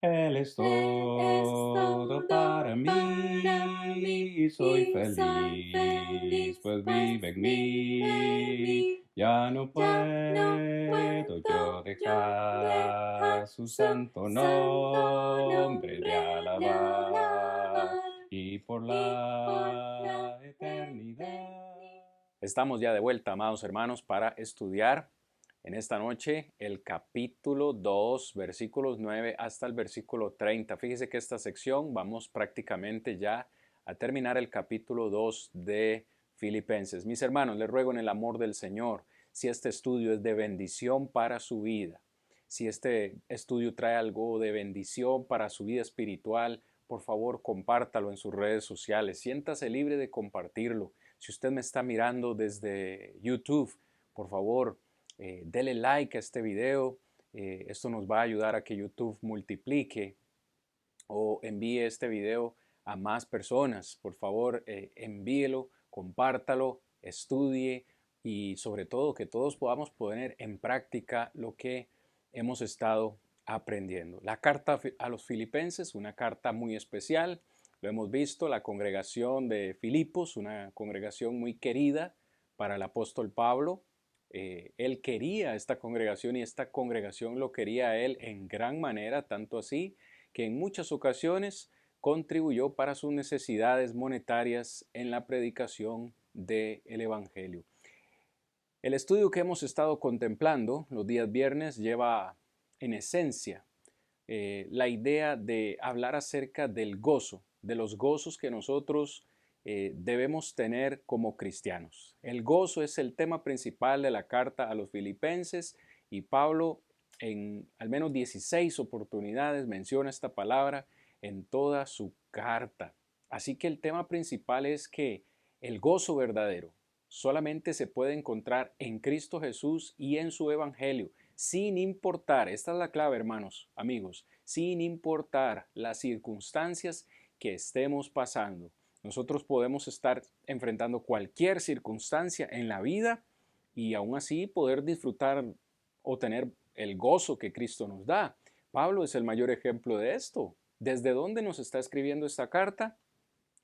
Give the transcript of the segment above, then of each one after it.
Él es Él es todo para todo para mí mí, soy y soy feliz, feliz, pues pues vive en vive en mí. mí. Ya no Ya no puedo yo puedo yo dejar dejar su su santo santo nombre de nombre de alabar alabar y por y por la la eternidad. eternidad. Estamos ya de vuelta, amados hermanos, para estudiar en esta noche el capítulo 2, versículos 9 hasta el versículo 30. Fíjese que esta sección vamos prácticamente ya a terminar el capítulo 2 de Filipenses. Mis hermanos, les ruego en el amor del Señor, si este estudio es de bendición para su vida, si este estudio trae algo de bendición para su vida espiritual, por favor compártalo en sus redes sociales. Siéntase libre de compartirlo. Si usted me está mirando desde YouTube, por favor, dele like a este video. Esto nos va a ayudar a que YouTube multiplique o envíe este video a más personas. Por favor, envíelo, compártalo, estudie y sobre todo que todos podamos poner en práctica lo que hemos estado aprendiendo. La carta a los filipenses, una carta muy especial. Lo hemos visto, la congregación de Filipos, una congregación muy querida para el apóstol Pablo. Él quería esta congregación y esta congregación lo quería a él en gran manera, tanto así que en muchas ocasiones contribuyó para sus necesidades monetarias en la predicación del Evangelio. El estudio que hemos estado contemplando los días viernes lleva en esencia la idea de hablar acerca del gozo, de los gozos que nosotros debemos tener como cristianos. El gozo es el tema principal de la carta a los filipenses y Pablo en al menos 16 oportunidades menciona esta palabra en toda su carta. Así que el tema principal es que el gozo verdadero solamente se puede encontrar en Cristo Jesús y en su Evangelio, sin importar, esta es la clave hermanos, amigos, sin importar las circunstancias que estemos pasando. Nosotros podemos estar enfrentando cualquier circunstancia en la vida y aún así poder disfrutar o tener el gozo que Cristo nos da. Pablo es el mayor ejemplo de esto. ¿Desde dónde nos está escribiendo esta carta?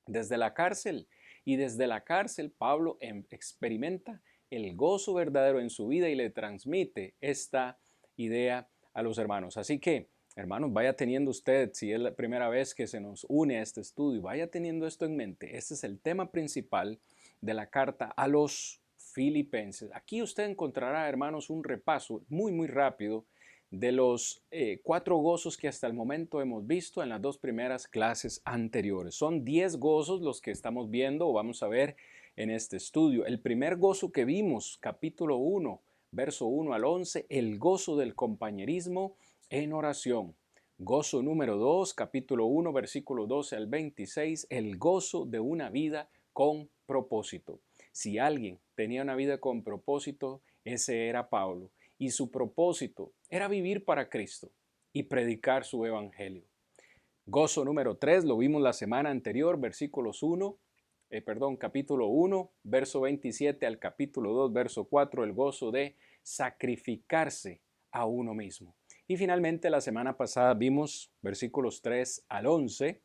Desde la cárcel. Y desde la cárcel Pablo experimenta el gozo verdadero en su vida y le transmite esta idea a los hermanos. Así que, hermanos, vaya teniendo usted, si es la primera vez que se nos une a este estudio, vaya teniendo esto en mente. Este es el tema principal de la carta a los filipenses. Aquí usted encontrará, hermanos, un repaso muy rápido de los 4 gozos que hasta el momento hemos visto en las 2 primeras clases anteriores. Son 10 gozos los que estamos viendo o vamos a ver en este estudio. El primer gozo que vimos, capítulo 1, verso 1 al 11, el gozo del compañerismo en oración. Gozo número 2, capítulo 1, versículo 12 al 26, el gozo de una vida con propósito. Si alguien tenía una vida con propósito, ese era Pablo y su propósito era vivir para Cristo y predicar su evangelio. Gozo número 3 lo vimos la semana anterior, capítulo 1, verso 27 al capítulo 2, verso 4, el gozo de sacrificarse a uno mismo. Y finalmente la semana pasada vimos versículos 3 al 11,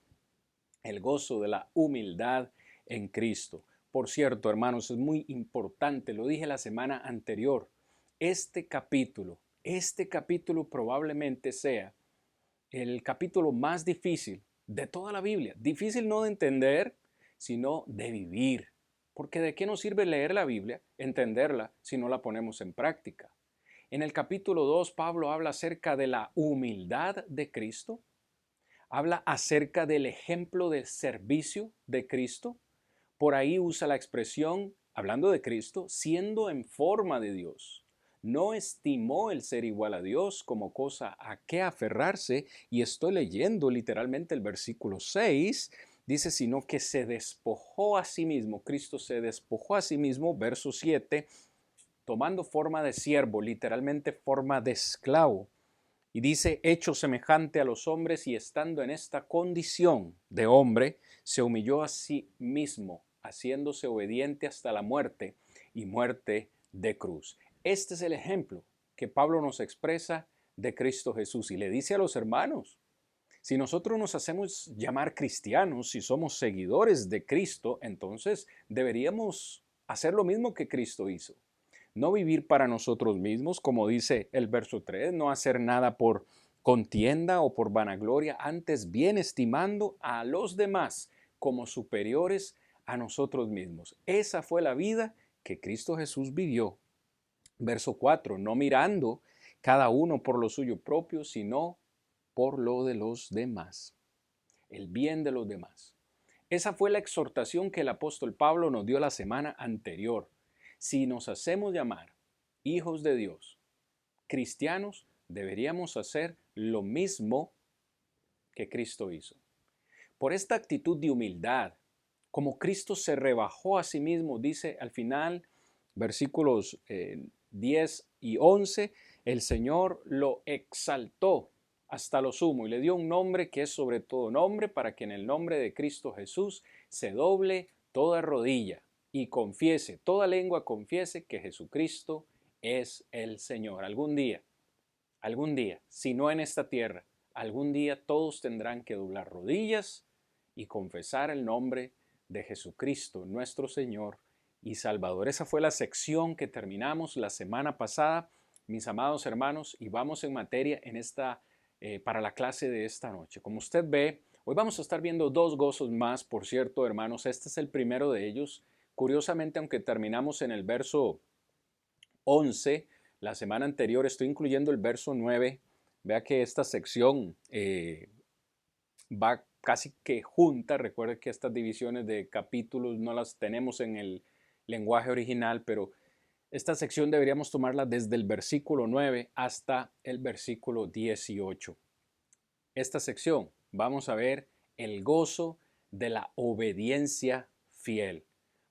el gozo de la humildad en Cristo. Por cierto, hermanos, es muy importante, lo dije la semana anterior, este capítulo probablemente sea el capítulo más difícil de toda la Biblia. Difícil no de entender, sino de vivir. Porque ¿de qué nos sirve leer la Biblia, entenderla, si no la ponemos en práctica? En el capítulo 2, Pablo habla acerca de la humildad de Cristo, habla acerca del ejemplo de servicio de Cristo. Por ahí usa la expresión, hablando de Cristo, siendo en forma de Dios. No estimó el ser igual a Dios como cosa a qué aferrarse, y estoy leyendo literalmente el versículo 6, dice, sino que se despojó a sí mismo, Cristo se despojó a sí mismo, verso 7, tomando forma de siervo, literalmente forma de esclavo. Y dice, hecho semejante a los hombres y estando en esta condición de hombre, se humilló a sí mismo, haciéndose obediente hasta la muerte y muerte de cruz. Este es el ejemplo que Pablo nos expresa de Cristo Jesús y le dice a los hermanos, Si nosotros nos hacemos llamar cristianos, si somos seguidores de Cristo, entonces deberíamos hacer lo mismo que Cristo hizo. No vivir para nosotros mismos, como dice el verso 3, no hacer nada por contienda o por vanagloria, antes bien estimando a los demás como superiores a nosotros mismos. Esa fue la vida que Cristo Jesús vivió. Verso 4, no mirando cada uno por lo suyo propio, sino por lo de los demás, el bien de los demás. Esa fue la exhortación que el apóstol Pablo nos dio la semana anterior. Si nos hacemos llamar hijos de Dios, cristianos, deberíamos hacer lo mismo que Cristo hizo. Por esta actitud de humildad, como Cristo se rebajó a sí mismo, dice al final, versículos 10 y 11, el Señor lo exaltó hasta lo sumo y le dio un nombre que es sobre todo nombre, para que en el nombre de Cristo Jesús se doble toda rodilla y confiese, toda lengua confiese que Jesucristo es el Señor. Algún día, si no en esta tierra, algún día todos tendrán que doblar rodillas y confesar el nombre de Jesucristo, nuestro Señor y Salvador. Esa fue la sección que terminamos la semana pasada, mis amados hermanos, y vamos en materia en para la clase de esta noche. Como usted ve, hoy vamos a estar viendo dos gozos más, por cierto, hermanos. Este es el primero de ellos. Curiosamente, aunque terminamos en el verso 11, la semana anterior estoy incluyendo el verso 9. Vea que esta sección va casi que junta. Recuerde que estas divisiones de capítulos no las tenemos en el lenguaje original, pero esta sección deberíamos tomarla desde el versículo 9 hasta el versículo 18. Esta sección vamos a ver el gozo de la obediencia fiel.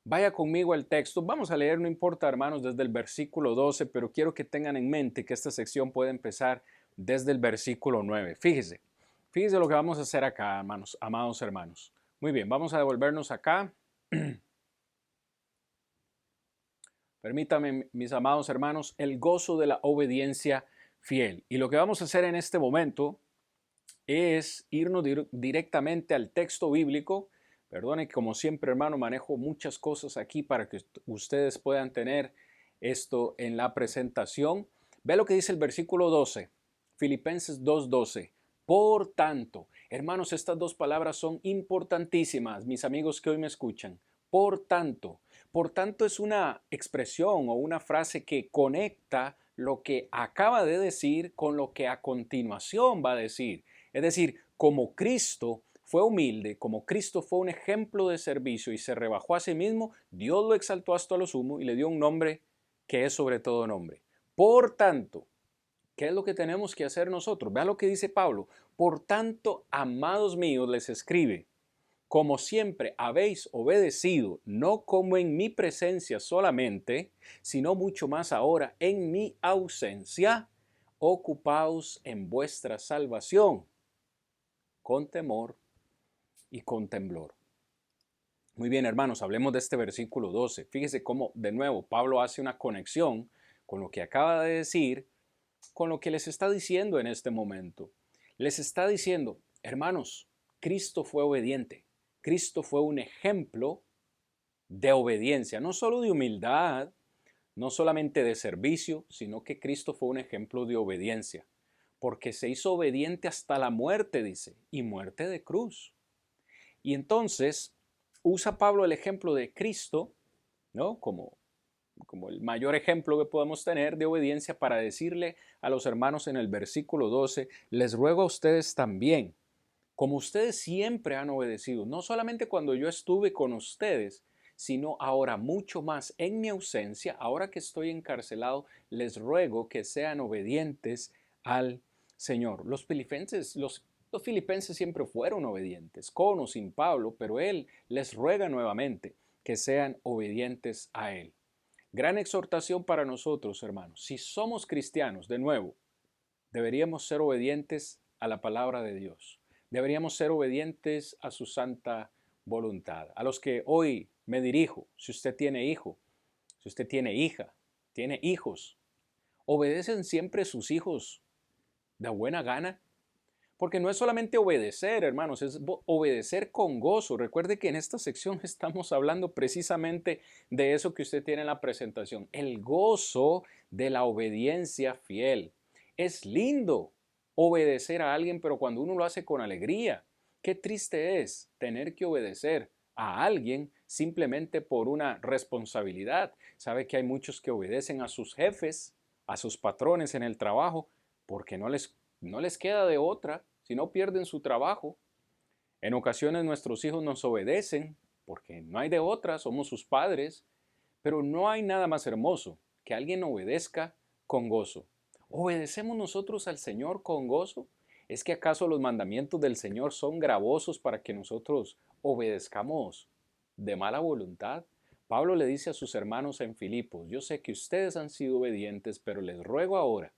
Vaya conmigo al texto, vamos a leer, no importa hermanos, desde el versículo 12, pero quiero que tengan en mente que esta sección puede empezar desde el versículo 9. Fíjese lo que vamos a hacer acá, hermanos, amados hermanos. Muy bien, vamos a devolvernos acá. Permítanme, mis amados hermanos, el gozo de la obediencia fiel. Y lo que vamos a hacer en este momento es irnos directamente al texto bíblico. Perdone que como siempre, hermano, manejo muchas cosas aquí para que ustedes puedan tener esto en la presentación. Ve lo que dice el versículo 12, Filipenses 2:12. Por tanto, hermanos, estas dos palabras son importantísimas, mis amigos que hoy me escuchan. Por tanto es una expresión o una frase que conecta lo que acaba de decir con lo que a continuación va a decir. Es decir, como Cristo fue humilde, como Cristo fue un ejemplo de servicio y se rebajó a sí mismo, Dios lo exaltó hasta lo sumo y le dio un nombre que es sobre todo nombre. Por tanto, ¿qué es lo que tenemos que hacer nosotros? Vean lo que dice Pablo. Por tanto, amados míos, les escribe, como siempre habéis obedecido, no como en mi presencia solamente, sino mucho más ahora en mi ausencia, ocupaos en vuestra salvación con temor y con temblor. Muy bien, hermanos, hablemos de este versículo 12. Fíjese cómo, de nuevo, Pablo hace una conexión con lo que acaba de decir, con lo que les está diciendo en este momento. Les está diciendo, hermanos, Cristo fue obediente. Cristo fue un ejemplo de obediencia, no solo de humildad, no solamente de servicio, sino que Cristo fue un ejemplo de obediencia, porque se hizo obediente hasta la muerte, dice, y muerte de cruz. Y entonces usa Pablo el ejemplo de Cristo, ¿no? Como el mayor ejemplo que podemos tener de obediencia para decirle a los hermanos en el versículo 12, les ruego a ustedes también, como ustedes siempre han obedecido, no solamente cuando yo estuve con ustedes, sino ahora mucho más en mi ausencia, ahora que estoy encarcelado, les ruego que sean obedientes al Señor. Los filipenses siempre fueron obedientes, con o sin Pablo, pero él les ruega nuevamente que sean obedientes a él. Gran exhortación para nosotros, hermanos. Si somos cristianos, de nuevo, deberíamos ser obedientes a la palabra de Dios. Deberíamos ser obedientes a su santa voluntad. A los que hoy me dirijo, si usted tiene hijo, si usted tiene hija, tiene hijos, ¿obedecen siempre sus hijos de buena gana? Porque no es solamente obedecer, hermanos, es obedecer con gozo. Recuerde que en esta sección estamos hablando precisamente de eso que usted tiene en la presentación, el gozo de la obediencia fiel. Es lindo obedecer a alguien, pero cuando uno lo hace con alegría, qué triste es tener que obedecer a alguien simplemente por una responsabilidad. Sabe que hay muchos que obedecen a sus jefes, a sus patrones en el trabajo, porque no les queda de otra, si no pierden su trabajo. En ocasiones nuestros hijos nos obedecen porque no hay de otra, somos sus padres, pero no hay nada más hermoso que alguien obedezca con gozo. ¿Obedecemos nosotros al Señor con gozo? ¿Es que acaso los mandamientos del Señor son gravosos para que nosotros obedezcamos de mala voluntad? Pablo le dice a sus hermanos en Filipos, yo sé que ustedes han sido obedientes, pero les ruego ahora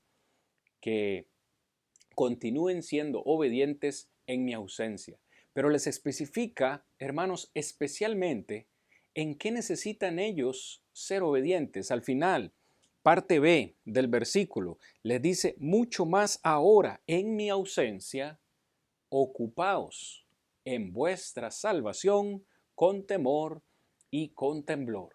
que continúen siendo obedientes en mi ausencia. Pero les especifica, hermanos, especialmente en qué necesitan ellos ser obedientes. Al final, parte B del versículo, les dice, mucho más ahora en mi ausencia, ocupaos en vuestra salvación con temor y con temblor.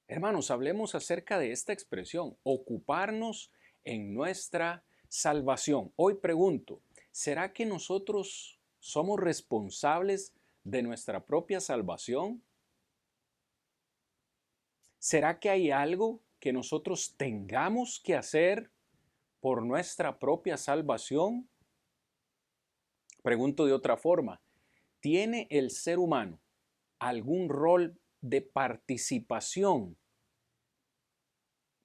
Hermanos, hablemos acerca de esta expresión, ocuparnos en nuestra salvación. Hoy pregunto, ¿será que nosotros somos responsables de nuestra propia salvación? ¿Será que hay algo que nosotros tengamos que hacer por nuestra propia salvación? Pregunto de otra forma, ¿tiene el ser humano algún rol de participación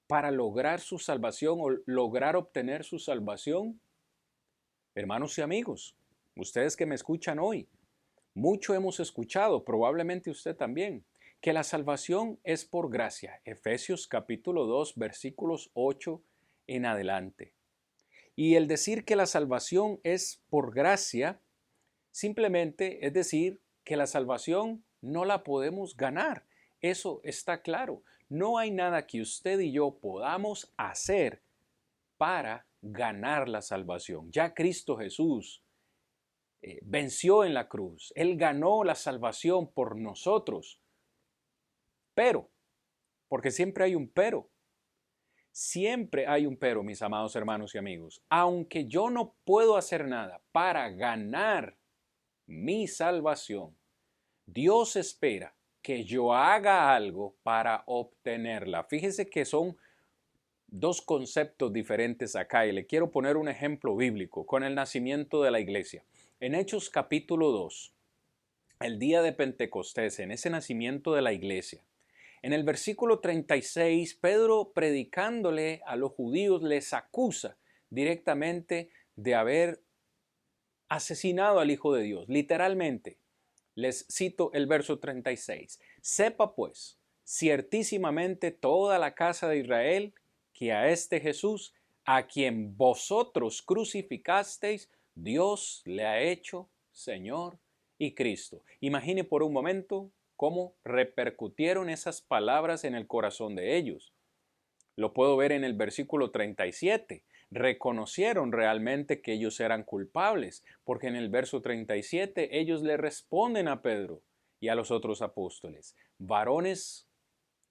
para lograr su salvación o lograr obtener su salvación? Hermanos y amigos, ustedes que me escuchan hoy, mucho hemos escuchado, probablemente usted también, que la salvación es por gracia. Efesios capítulo 2, versículos 8 en adelante. Y el decir que la salvación es por gracia, simplemente es decir que la salvación no la podemos ganar. Eso está claro. No hay nada que usted y yo podamos hacer para ganar la salvación. Ya Cristo Jesús venció en la cruz. Él ganó la salvación por nosotros. Pero, porque siempre hay un pero. Siempre hay un pero, mis amados hermanos y amigos. Aunque yo no puedo hacer nada para ganar mi salvación, Dios espera que yo haga algo para obtenerla. Fíjese que son dos conceptos diferentes acá y le quiero poner un ejemplo bíblico con el nacimiento de la iglesia. En Hechos capítulo 2, el día de Pentecostés, en ese nacimiento de la iglesia, en el versículo 36, Pedro predicándole a los judíos les acusa directamente de haber asesinado al Hijo de Dios. Literalmente, les cito el verso 36. Sepa pues, ciertísimamente toda la casa de Israel, que a este Jesús, a quien vosotros crucificasteis, Dios le ha hecho Señor y Cristo. Imagine por un momento cómo repercutieron esas palabras en el corazón de ellos. Lo puedo ver en el versículo 37. Reconocieron realmente que ellos eran culpables, porque en el verso 37 ellos le responden a Pedro y a los otros apóstoles, varones,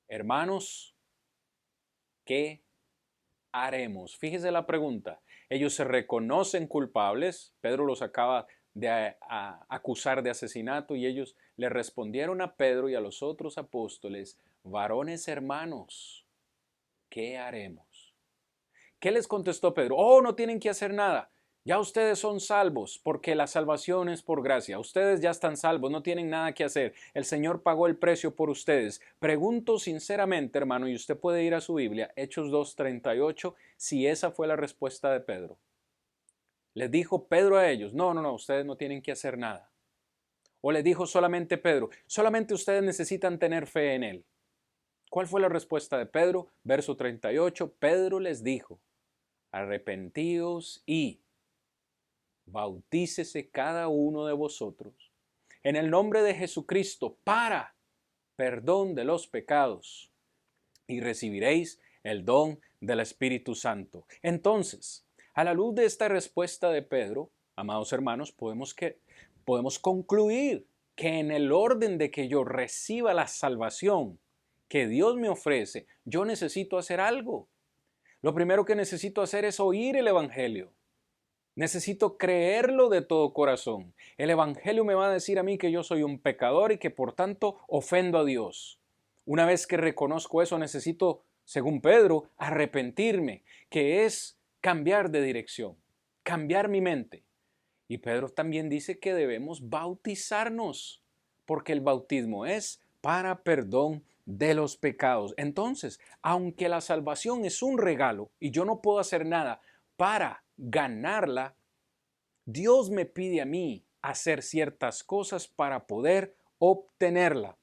hermanos, ¿qué haremos? Fíjese la pregunta. Ellos se reconocen culpables, Pedro los acaba de acusar de asesinato y ellos le respondieron a Pedro y a los otros apóstoles, varones hermanos, ¿qué haremos? ¿Qué les contestó Pedro? Oh, no tienen que hacer nada. Ya ustedes son salvos porque la salvación es por gracia. Ustedes ya están salvos, no tienen nada que hacer. El Señor pagó el precio por ustedes. Pregunto sinceramente, hermano, y usted puede ir a su Biblia, Hechos 2:38, si esa fue la respuesta de Pedro. Les dijo Pedro a ellos, no, ustedes no tienen que hacer nada. O les dijo solamente Pedro, solamente ustedes necesitan tener fe en Él. ¿Cuál fue la respuesta de Pedro? Verso 38, Pedro les dijo, arrepentíos y bautícese cada uno de vosotros en el nombre de Jesucristo para perdón de los pecados y recibiréis el don del Espíritu Santo. Entonces, a la luz de esta respuesta de Pedro, Amados hermanos, podemos concluir que en el orden de que yo reciba la salvación que Dios me ofrece, yo necesito hacer algo. Lo primero que necesito hacer es oír el Evangelio. Necesito creerlo de todo corazón. El Evangelio me va a decir a mí que yo soy un pecador y que por tanto ofendo a Dios. Una vez que reconozco eso, necesito, según Pedro, arrepentirme, que es cambiar de dirección, cambiar mi mente. Y Pedro también dice que debemos bautizarnos, porque el bautismo es para perdón de los pecados. Entonces, aunque la salvación es un regalo y yo no puedo hacer nada para ganarla, Dios me pide a mí hacer ciertas cosas para poder obtenerla.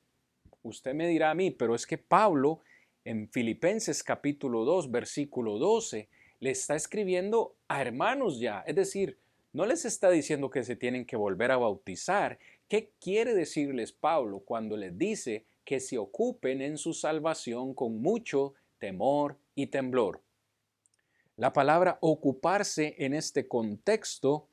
Usted me dirá a mí, pero es que Pablo en Filipenses capítulo 2, versículo 12, le está escribiendo a hermanos ya, es decir, no les está diciendo que se tienen que volver a bautizar. ¿Qué quiere decirles Pablo cuando les dice que se ocupen en su salvación con mucho temor y temblor? La palabra ocuparse en este contexto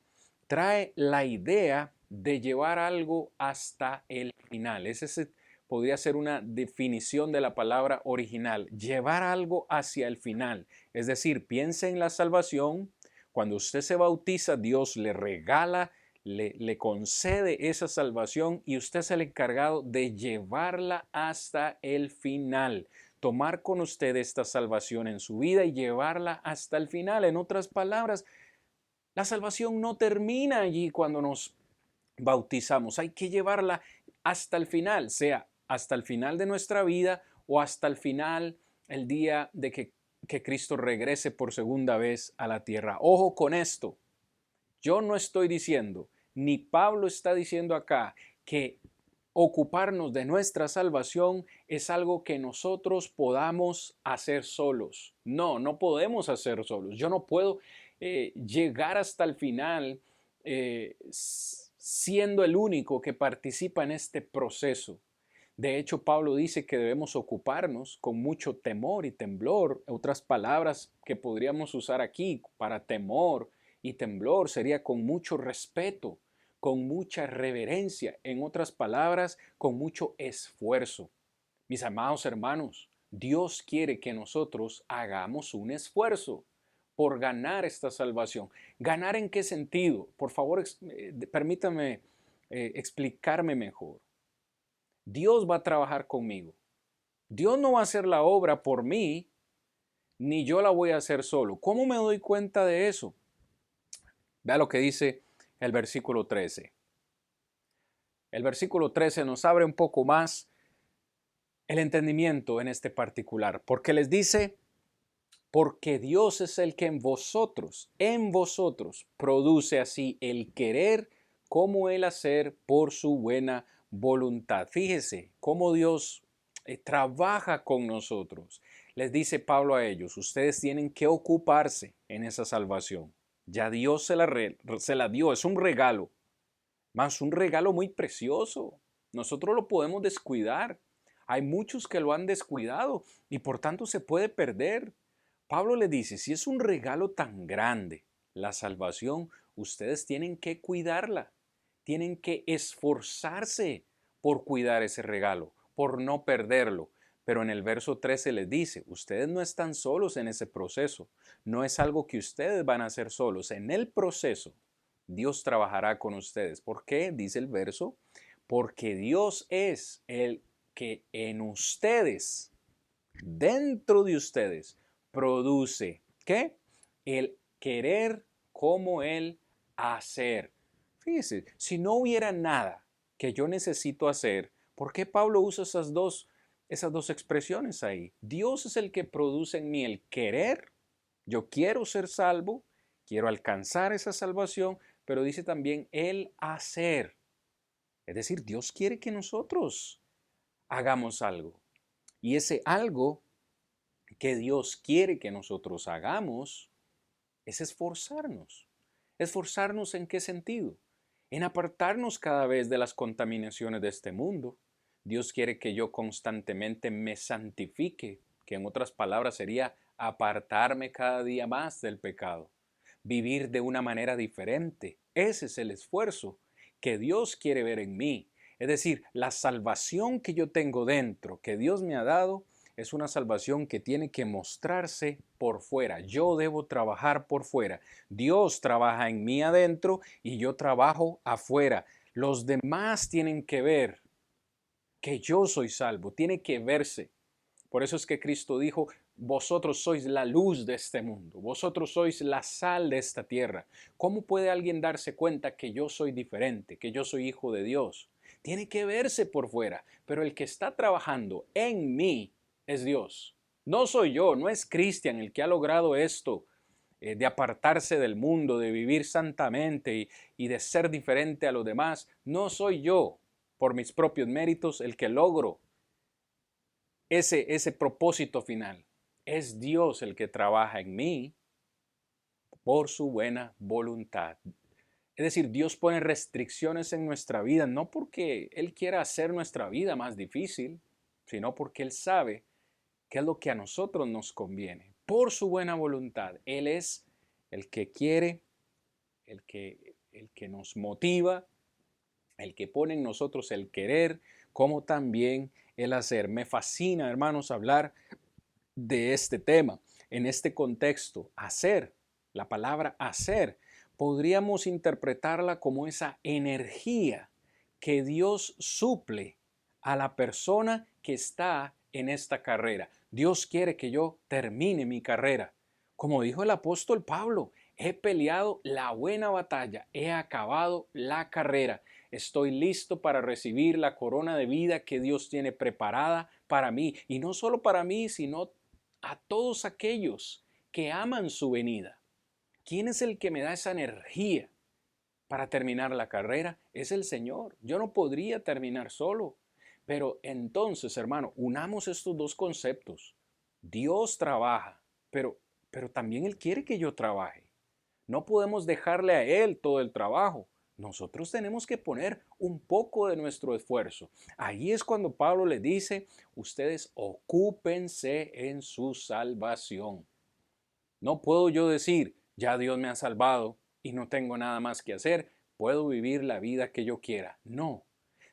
trae la idea de llevar algo hasta el final. Ese podría ser una definición de la palabra original, llevar algo hacia el final. Es decir, piense en la salvación. Cuando usted se bautiza, Dios le regala, le concede esa salvación y usted es el encargado de llevarla hasta el final. Tomar con usted esta salvación en su vida y llevarla hasta el final. En otras palabras, la salvación no termina allí cuando nos bautizamos. Hay que llevarla hasta el final, sea hasta el final de nuestra vida o hasta el final, el día de que Cristo regrese por segunda vez a la tierra. Ojo con esto. Yo no estoy diciendo, ni Pablo está diciendo acá, que ocuparnos de nuestra salvación es algo que nosotros podamos hacer solos. No, no podemos hacer solos. Yo no puedo llegar hasta el final siendo el único que participa en este proceso. De hecho, Pablo dice que debemos ocuparnos con mucho temor y temblor. Otras palabras que podríamos usar aquí para temor y temblor sería con mucho respeto, con mucha reverencia, en otras palabras, con mucho esfuerzo. Mis amados hermanos, Dios quiere que nosotros hagamos un esfuerzo por ganar esta salvación. ¿Ganar en qué sentido? Por favor, permítame explicarme mejor. Dios va a trabajar conmigo. Dios no va a hacer la obra por mí, ni yo la voy a hacer solo. ¿Cómo me doy cuenta de eso? Vea lo que dice el versículo 13. El versículo 13 nos abre un poco más el entendimiento en este particular, porque les dice, porque Dios es el que en vosotros, produce así el querer como el hacer por su buena voluntad. Fíjese cómo Dios trabaja con nosotros. Les dice Pablo a ellos, ustedes tienen que ocuparse en esa salvación. Ya Dios se la dio, es un regalo, más un regalo muy precioso. Nosotros lo podemos descuidar. Hay muchos que lo han descuidado y por tanto se puede perder. Pablo le dice, si es un regalo tan grande, la salvación, ustedes tienen que cuidarla, tienen que esforzarse por cuidar ese regalo, por no perderlo. Pero en el verso 13 les dice, ustedes no están solos en ese proceso, no es algo que ustedes van a hacer solos. En el proceso, Dios trabajará con ustedes. ¿Por qué? Dice el verso, porque Dios es el que en ustedes, dentro de ustedes, produce, ¿qué? El querer como el hacer. Fíjese, si no hubiera nada que yo necesito hacer, ¿por qué Pablo usa esas dos expresiones ahí? Dios es el que produce en mí el querer. Yo quiero ser salvo, quiero alcanzar esa salvación, pero dice también el hacer. Es decir, Dios quiere que nosotros hagamos algo. Y ese algo que Dios quiere que nosotros hagamos es esforzarnos. ¿Esforzarnos en qué sentido? En apartarnos cada vez de las contaminaciones de este mundo. Dios quiere que yo constantemente me santifique, que en otras palabras sería apartarme cada día más del pecado, vivir de una manera diferente, Ese es el esfuerzo que Dios quiere ver en mí. Es decir, la salvación que yo tengo dentro, que Dios me ha dado, es una salvación que tiene que mostrarse por fuera. Yo debo trabajar por fuera. Dios trabaja en mí adentro y yo trabajo afuera. Los demás tienen que ver que yo soy salvo, tiene que verse. Por eso es que Cristo dijo, vosotros sois la luz de este mundo, vosotros sois la sal de esta tierra. ¿Cómo puede alguien darse cuenta que yo soy diferente, que yo soy hijo de Dios? Tiene que verse por fuera, pero el que está trabajando en mí es Dios. No soy yo, no es Cristian el que ha logrado esto, de apartarse del mundo, de vivir santamente y de ser diferente a los demás. No soy yo, por mis propios méritos, el que logro ese propósito final. Es Dios el que trabaja en mí por su buena voluntad. Es decir, Dios pone restricciones en nuestra vida, no porque Él quiera hacer nuestra vida más difícil, sino porque Él sabe qué es lo que a nosotros nos conviene. Por su buena voluntad. Él es el que quiere, el que nos motiva, el que pone en nosotros el querer, como también el hacer. Me fascina, hermanos, hablar de este tema. En este contexto, hacer, la palabra hacer, podríamos interpretarla como esa energía que Dios suple a la persona que está en esta carrera. Dios quiere que yo termine mi carrera. Como dijo el apóstol Pablo, he peleado la buena batalla, he acabado la carrera. Estoy listo para recibir la corona de vida que Dios tiene preparada para mí. Y no solo para mí, sino a todos aquellos que aman su venida. ¿Quién es el que me da esa energía para terminar la carrera? Es el Señor. Yo no podría terminar solo. Pero entonces, hermano, unamos estos dos conceptos. Dios trabaja, pero también Él quiere que yo trabaje. No podemos dejarle a Él todo el trabajo. Nosotros tenemos que poner un poco de nuestro esfuerzo. Ahí es cuando Pablo le dice, ustedes ocúpense en su salvación. No puedo yo decir, ya Dios me ha salvado y no tengo nada más que hacer, puedo vivir la vida que yo quiera. No,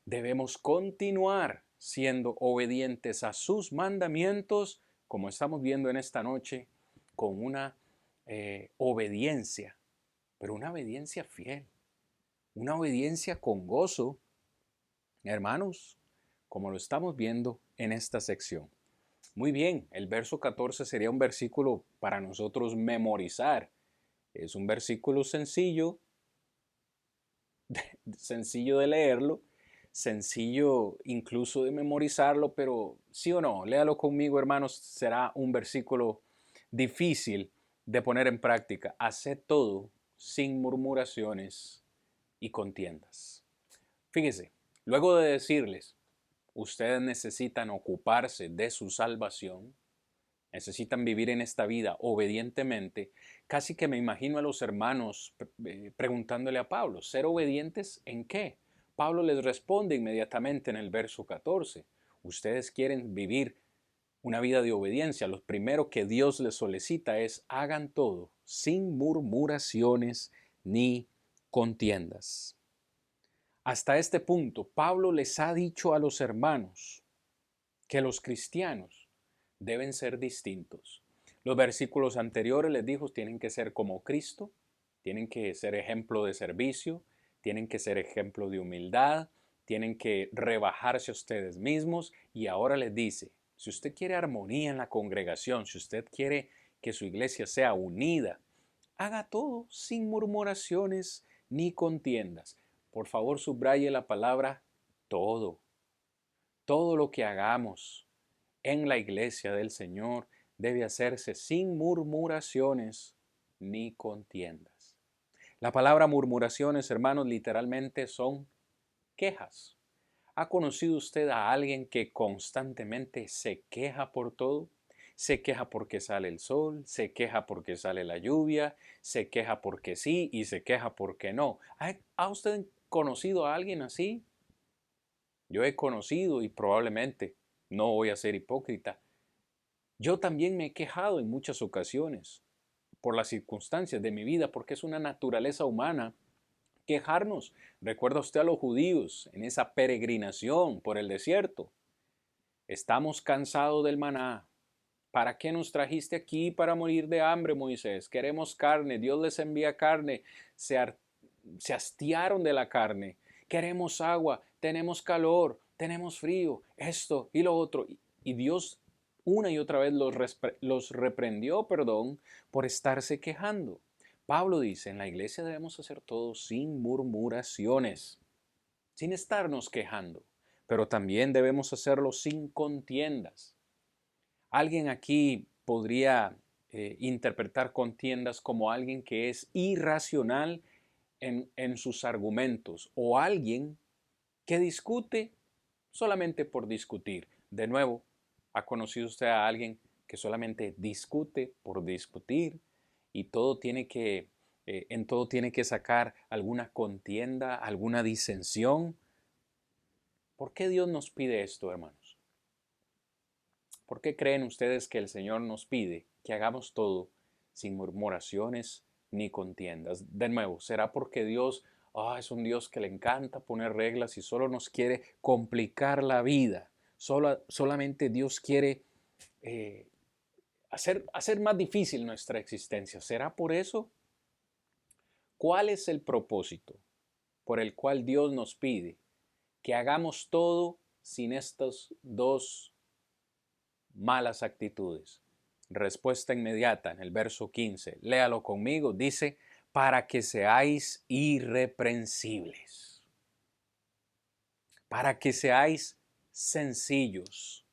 debemos continuar siendo obedientes a sus mandamientos, como estamos viendo en esta noche, con una obediencia, pero una obediencia fiel, una obediencia con gozo, hermanos, como lo estamos viendo en esta sección. Muy bien, el verso 14 sería un versículo para nosotros memorizar. Es un versículo sencillo, sencillo de leerlo, sencillo incluso de memorizarlo, pero sí o no, léalo conmigo, hermanos, será un versículo difícil de poner en práctica. Haced todo sin murmuraciones y contiendas. Fíjese, luego de decirles, ustedes necesitan ocuparse de su salvación, necesitan vivir en esta vida obedientemente, casi que me imagino a los hermanos preguntándole a Pablo, ¿ser obedientes en qué? Pablo les responde inmediatamente en el verso 14, ustedes quieren vivir una vida de obediencia, lo primero que Dios les solicita es hagan todo sin murmuraciones ni contiendas. Hasta este punto, Pablo les ha dicho a los hermanos que los cristianos deben ser distintos. Los versículos anteriores les dijo, tienen que ser como Cristo, tienen que ser ejemplo de servicio, tienen que ser ejemplo de humildad, tienen que rebajarse a ustedes mismos y ahora les dice, si usted quiere armonía en la congregación, si usted quiere que su iglesia sea unida, haga todo sin murmuraciones ni contiendas. Por favor, subraye la palabra todo. Todo lo que hagamos en la iglesia del Señor debe hacerse sin murmuraciones ni contiendas. La palabra murmuraciones, hermanos, literalmente son quejas. ¿Ha conocido usted a alguien que constantemente se queja por todo? Se queja porque sale el sol, se queja porque sale la lluvia, se queja porque sí y se queja porque no. ¿Ha usted conocido a alguien así? Yo he conocido y probablemente no voy a ser hipócrita. Yo también me he quejado en muchas ocasiones por las circunstancias de mi vida, porque es una naturaleza humana quejarnos. ¿Recuerda usted a los judíos en esa peregrinación por el desierto? Estamos cansados del maná. ¿Para qué nos trajiste aquí para morir de hambre, Moisés? Queremos carne. Dios les envía carne. Se hastiaron de la carne. Queremos agua. Tenemos calor. Tenemos frío. Esto y lo otro. Y Dios una y otra vez los reprendió, por estarse quejando. Pablo dice, en la iglesia debemos hacer todo sin murmuraciones, sin estarnos quejando, pero también debemos hacerlo sin contiendas. Alguien aquí podría interpretar contiendas como alguien que es irracional en sus argumentos o alguien que discute solamente por discutir. De nuevo, ¿ha conocido usted a alguien que solamente discute por discutir y en todo tiene que sacar alguna contienda, alguna disensión? ¿Por qué Dios nos pide esto, hermanos? ¿Por qué creen ustedes que el Señor nos pide que hagamos todo sin murmuraciones ni contiendas? De nuevo, ¿será porque Dios es un Dios que le encanta poner reglas y solo nos quiere complicar la vida? Solamente Dios quiere eh, hacer más difícil nuestra existencia. ¿Será por eso? ¿Cuál es el propósito por el cual Dios nos pide que hagamos todo sin estas dos malas actitudes? Respuesta inmediata en el verso 15. Léalo conmigo. Dice, para que seáis irreprensibles, para que seáis sencillos,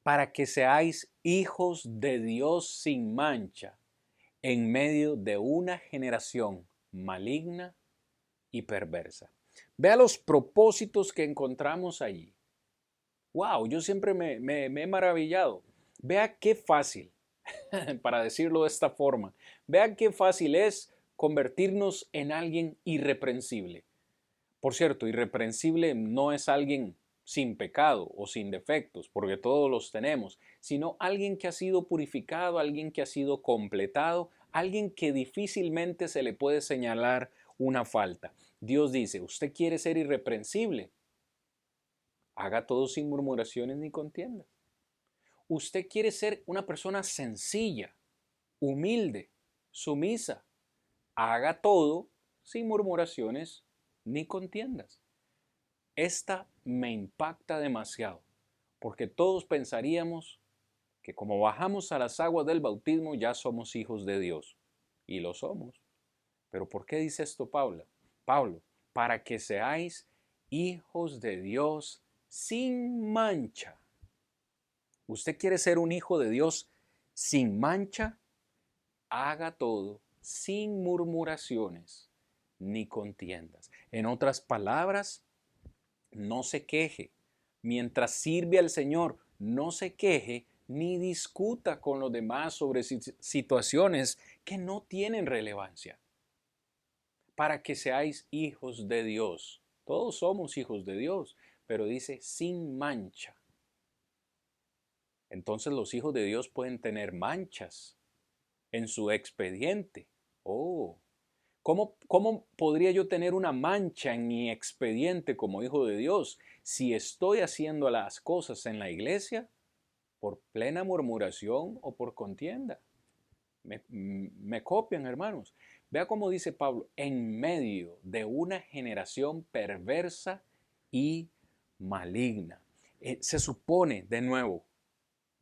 para que seáis hijos de Dios sin mancha en medio de una generación maligna y perversa. Vea los propósitos que encontramos allí. Wow, yo siempre me he maravillado. Vea qué fácil, para decirlo de esta forma, vea qué fácil es convertirnos en alguien irreprensible. Por cierto, irreprensible no es alguien sin pecado o sin defectos, porque todos los tenemos, sino alguien que ha sido purificado, alguien que ha sido completado, alguien que difícilmente se le puede señalar una falta. Dios dice, ¿usted quiere ser irreprensible? Haga todo sin murmuraciones ni contiendas. Usted quiere ser una persona sencilla, humilde, sumisa. Haga todo sin murmuraciones ni contiendas. Esta me impacta demasiado, porque todos pensaríamos que como bajamos a las aguas del bautismo ya somos hijos de Dios. Y lo somos. Pero ¿por qué dice esto Pablo? Pablo, para que seáis hijos de Dios sin mancha. ¿Usted quiere ser un hijo de Dios sin mancha? Haga todo sin murmuraciones ni contiendas. En otras palabras, no se queje. Mientras sirve al Señor, no se queje ni discuta con los demás sobre situaciones que no tienen relevancia. Para que seáis hijos de Dios. Todos somos hijos de Dios, pero dice sin mancha. Entonces los hijos de Dios pueden tener manchas en su expediente. Oh, ¿cómo podría yo tener una mancha en mi expediente como hijo de Dios si estoy haciendo las cosas en la iglesia por plena murmuración o por contienda? Me copian, hermanos. Vea cómo dice Pablo, en medio de una generación perversa y maligna. Se supone, de nuevo,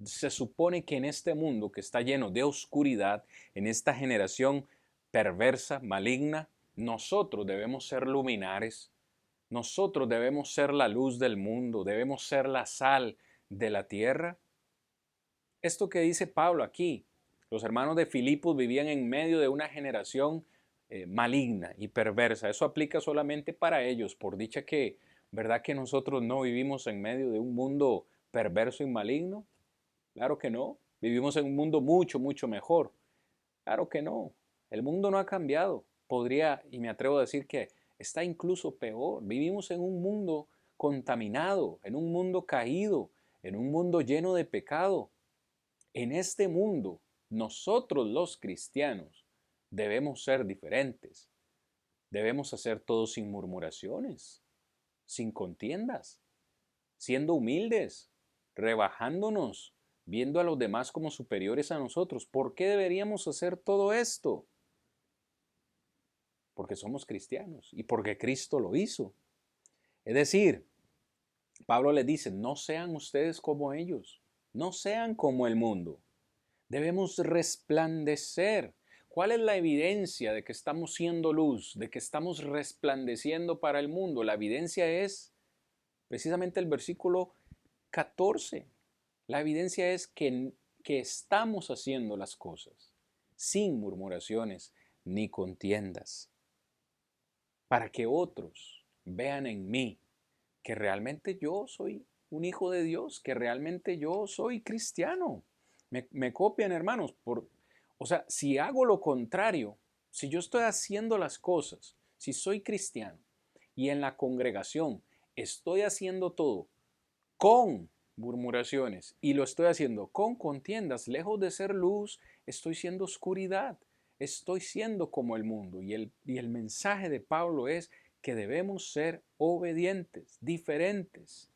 se supone que en este mundo que está lleno de oscuridad, en esta generación perversa, maligna, nosotros debemos ser luminares, nosotros debemos ser la luz del mundo, debemos ser la sal de la tierra. Esto que dice Pablo aquí, los hermanos de Filipos vivían en medio de una generación maligna y perversa. Eso aplica solamente para ellos, por dicha que, ¿verdad que nosotros no vivimos en medio de un mundo perverso y maligno? Claro que no. Vivimos en un mundo mucho, mucho mejor. Claro que no. El mundo no ha cambiado. Podría, y me atrevo a decir que está incluso peor. Vivimos en un mundo contaminado, en un mundo caído, en un mundo lleno de pecado. En este mundo, nosotros los cristianos debemos ser diferentes. Debemos hacer todo sin murmuraciones, sin contiendas, siendo humildes, rebajándonos, viendo a los demás como superiores a nosotros. ¿Por qué deberíamos hacer todo esto? Porque somos cristianos y porque Cristo lo hizo. Es decir, Pablo les dice, no sean ustedes como ellos, no sean como el mundo. Debemos resplandecer. ¿Cuál es la evidencia de que estamos siendo luz, de que estamos resplandeciendo para el mundo? La evidencia es precisamente el versículo 14. La evidencia es que estamos haciendo las cosas sin murmuraciones ni contiendas, para que otros vean en mí que realmente yo soy un hijo de Dios, que realmente yo soy cristiano. Me copian, hermanos. O sea, si hago lo contrario, si yo estoy haciendo las cosas, si soy cristiano y en la congregación estoy haciendo todo con murmuraciones y lo estoy haciendo con contiendas, lejos de ser luz, estoy siendo oscuridad, estoy siendo como el mundo. Y el mensaje de Pablo es que debemos ser obedientes, diferentes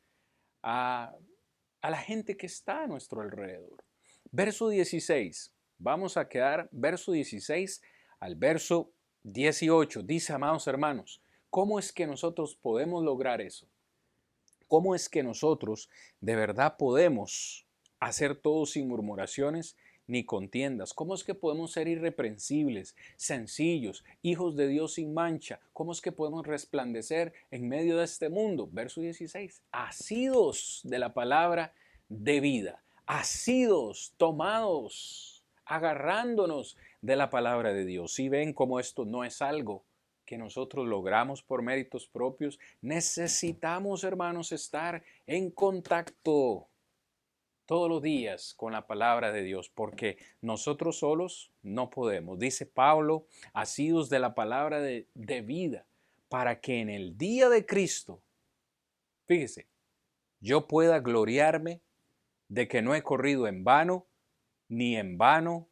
a la gente que está a nuestro alrededor. Verso 16, vamos a quedar verso 16 al verso 18. Dice, amados hermanos, ¿cómo es que nosotros podemos lograr eso? ¿Cómo es que nosotros de verdad podemos hacer todo sin murmuraciones ni contiendas? ¿Cómo es que podemos ser irreprensibles, sencillos, hijos de Dios sin mancha? ¿Cómo es que podemos resplandecer en medio de este mundo? Verso 16. Asidos de la palabra de vida, asidos, tomados, agarrándonos de la palabra de Dios. Si ven cómo esto no es algo que nosotros logramos por méritos propios, necesitamos, hermanos, estar en contacto todos los días con la palabra de Dios, porque nosotros solos no podemos. Dice Pablo, asidos de la palabra de vida, para que en el día de Cristo, fíjese, yo pueda gloriarme de que no he corrido en vano, ni en vano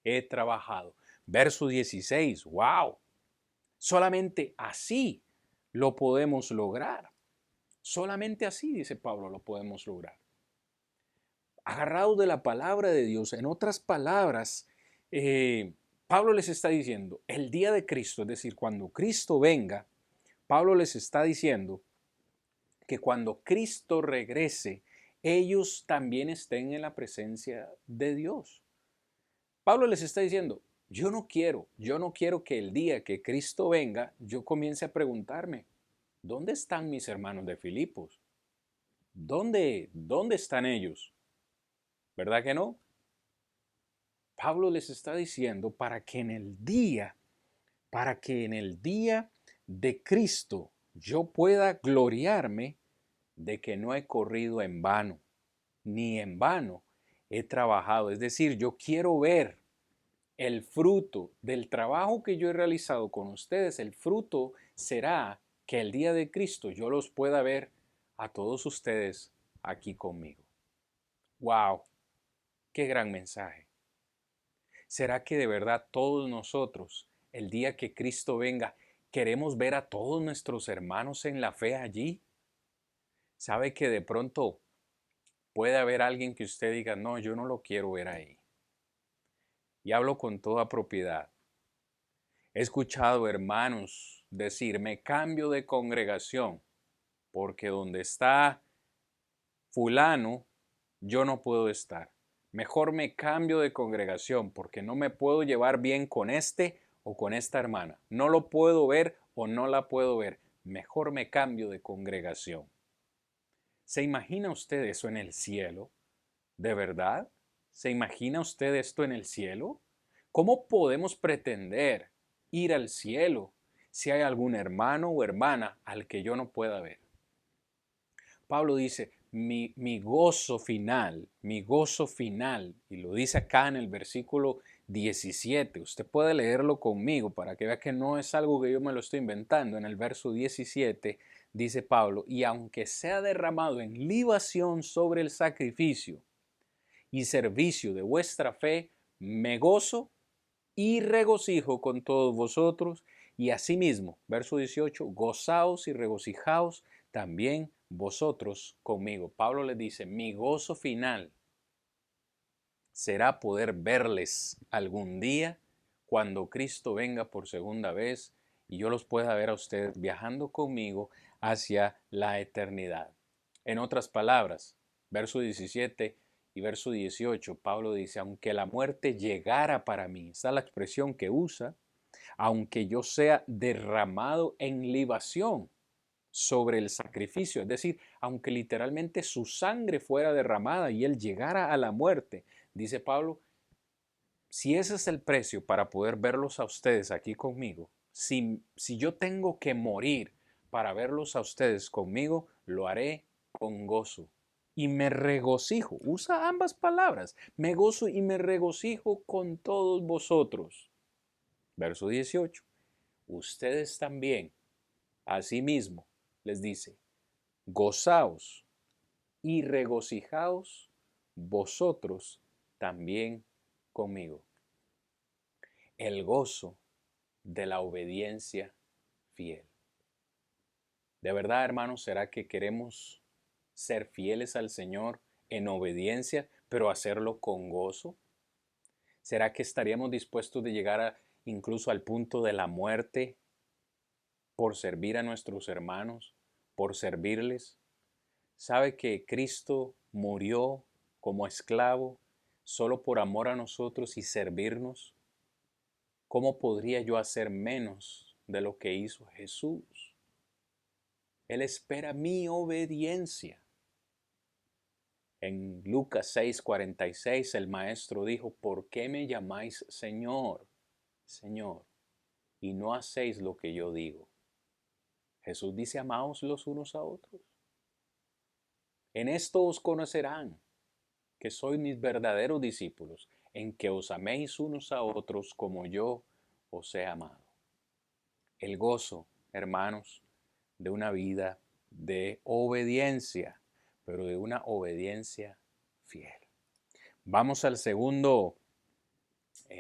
he trabajado. Verso 16, wow. Solamente así lo podemos lograr. Solamente así, dice Pablo, lo podemos lograr. Agarrados de la palabra de Dios, en otras palabras, Pablo les está diciendo, el día de Cristo, es decir, cuando Cristo venga, Pablo les está diciendo que cuando Cristo regrese, ellos también estén en la presencia de Dios. Pablo les está diciendo, yo no quiero que el día que Cristo venga, yo comience a preguntarme, ¿dónde están mis hermanos de Filipos? ¿Dónde están ellos? ¿Verdad que no? Pablo les está diciendo para que en el día de Cristo yo pueda gloriarme de que no he corrido en vano, ni en vano he trabajado. Es decir, yo quiero ver el fruto del trabajo que yo he realizado con ustedes. El fruto será que el día de Cristo yo los pueda ver a todos ustedes aquí conmigo. ¡Wow! ¡Qué gran mensaje! ¿Será que de verdad todos nosotros, el día que Cristo venga, queremos ver a todos nuestros hermanos en la fe allí? ¿Sabe que de pronto puede haber alguien que usted diga, no, yo no lo quiero ver ahí? Y hablo con toda propiedad. He escuchado hermanos decir, me cambio de congregación porque donde está fulano, yo no puedo estar. Mejor me cambio de congregación porque no me puedo llevar bien con este o con esta hermana. No lo puedo ver o no la puedo ver. Mejor me cambio de congregación. ¿Se imagina usted eso en el cielo? ¿De verdad? ¿Se imagina usted esto en el cielo? ¿Cómo podemos pretender ir al cielo si hay algún hermano o hermana al que yo no pueda ver? Pablo dice, mi gozo final, y lo dice acá en el versículo 17, usted puede leerlo conmigo para que vea que no es algo que yo me lo estoy inventando. En el verso 17 dice Pablo, y aunque sea derramado en libación sobre el sacrificio y servicio de vuestra fe, me gozo y regocijo con todos vosotros Y asimismo, verso 18, gozaos y regocijaos también vosotros conmigo. Pablo les dice, mi gozo final será poder verles algún día cuando Cristo venga por segunda vez y yo los pueda ver a ustedes viajando conmigo hacia la eternidad. En otras palabras, verso 17 y verso 18, Pablo dice, aunque la muerte llegara para mí, esta es la expresión que usa, aunque yo sea derramado en libación sobre el sacrificio, es decir, aunque literalmente su sangre fuera derramada y él llegara a la muerte, dice Pablo, si ese es el precio para poder verlos a ustedes aquí conmigo, si yo tengo que morir para verlos a ustedes conmigo, lo haré con gozo. Y me regocijo, usa ambas palabras, me gozo y me regocijo con todos vosotros. Verso 18, ustedes también, asimismo, les dice, gozaos y regocijaos vosotros también conmigo. El gozo de la obediencia fiel. ¿De verdad, hermanos, será que queremos ser fieles al Señor en obediencia, pero hacerlo con gozo? ¿Será que estaríamos dispuestos de llegar incluso al punto de la muerte por servir a nuestros hermanos, por servirles? ¿Sabe que Cristo murió como esclavo solo por amor a nosotros y servirnos? ¿Cómo podría yo hacer menos de lo que hizo Jesús? Él espera mi obediencia. En Lucas 6:46 el maestro dijo, ¿por qué me llamáis Señor, Señor, y no hacéis lo que yo digo? Jesús dice, amaos los unos a otros. En esto os conocerán que sois mis verdaderos discípulos, en que os améis unos a otros como yo os he amado. El gozo, hermanos, de una vida de obediencia, pero de una obediencia fiel. Vamos al segundo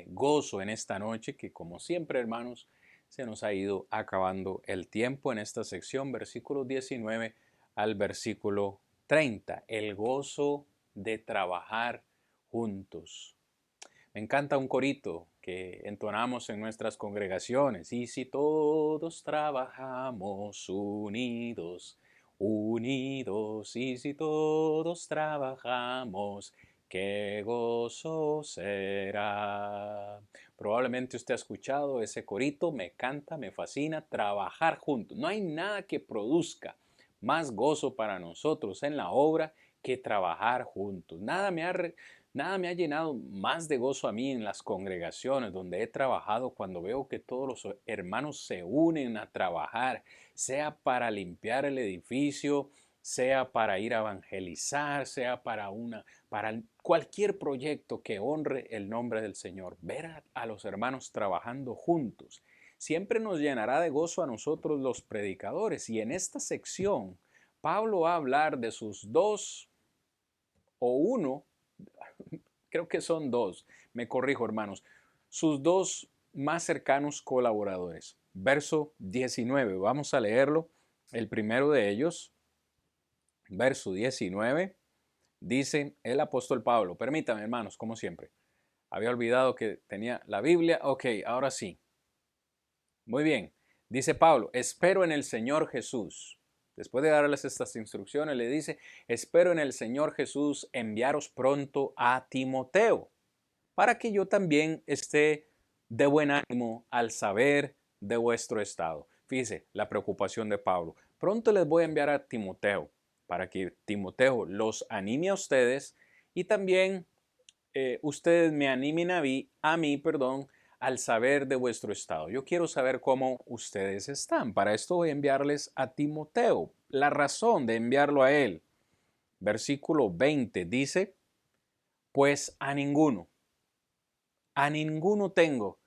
gozo en esta noche, que como siempre, hermanos, se nos ha ido acabando el tiempo en esta sección, versículos 19 al versículo 30. El gozo de trabajar juntos. Me encanta un corito que entonamos en nuestras congregaciones. Y si todos trabajamos unidos, unidos, y si todos trabajamos, qué gozo será. Probablemente usted ha escuchado ese corito, me encanta, me fascina, trabajar juntos. No hay nada que produzca más gozo para nosotros en la obra que trabajar juntos. Nada me ha llenado más de gozo a mí en las congregaciones donde he trabajado cuando veo que todos los hermanos se unen a trabajar, sea para limpiar el edificio, sea para ir a evangelizar, sea para cualquier proyecto que honre el nombre del Señor. Ver a los hermanos trabajando juntos siempre nos llenará de gozo a nosotros los predicadores. Y en esta sección, Pablo va a hablar de sus dos o uno, creo que son dos, me corrijo hermanos, sus dos más cercanos colaboradores. Verso 19, vamos a leerlo. El primero de ellos, verso 19, dice el apóstol Pablo. Permítame hermanos, como siempre. Había olvidado que tenía la Biblia. Ok, ahora sí. Muy bien. Dice Pablo, espero en el Señor Jesús. Después de darles estas instrucciones, le dice, espero en el Señor Jesús enviaros pronto a Timoteo, para que yo también esté de buen ánimo al saber de vuestro estado. Fíjese la preocupación de Pablo. Pronto les voy a enviar a Timoteo, para que Timoteo los anime a ustedes y también ustedes me animen a mí, al saber de vuestro estado. Yo quiero saber cómo ustedes están. Para esto voy a enviarles a Timoteo. La razón de enviarlo a él. Versículo 20 dice, pues a ninguno tengo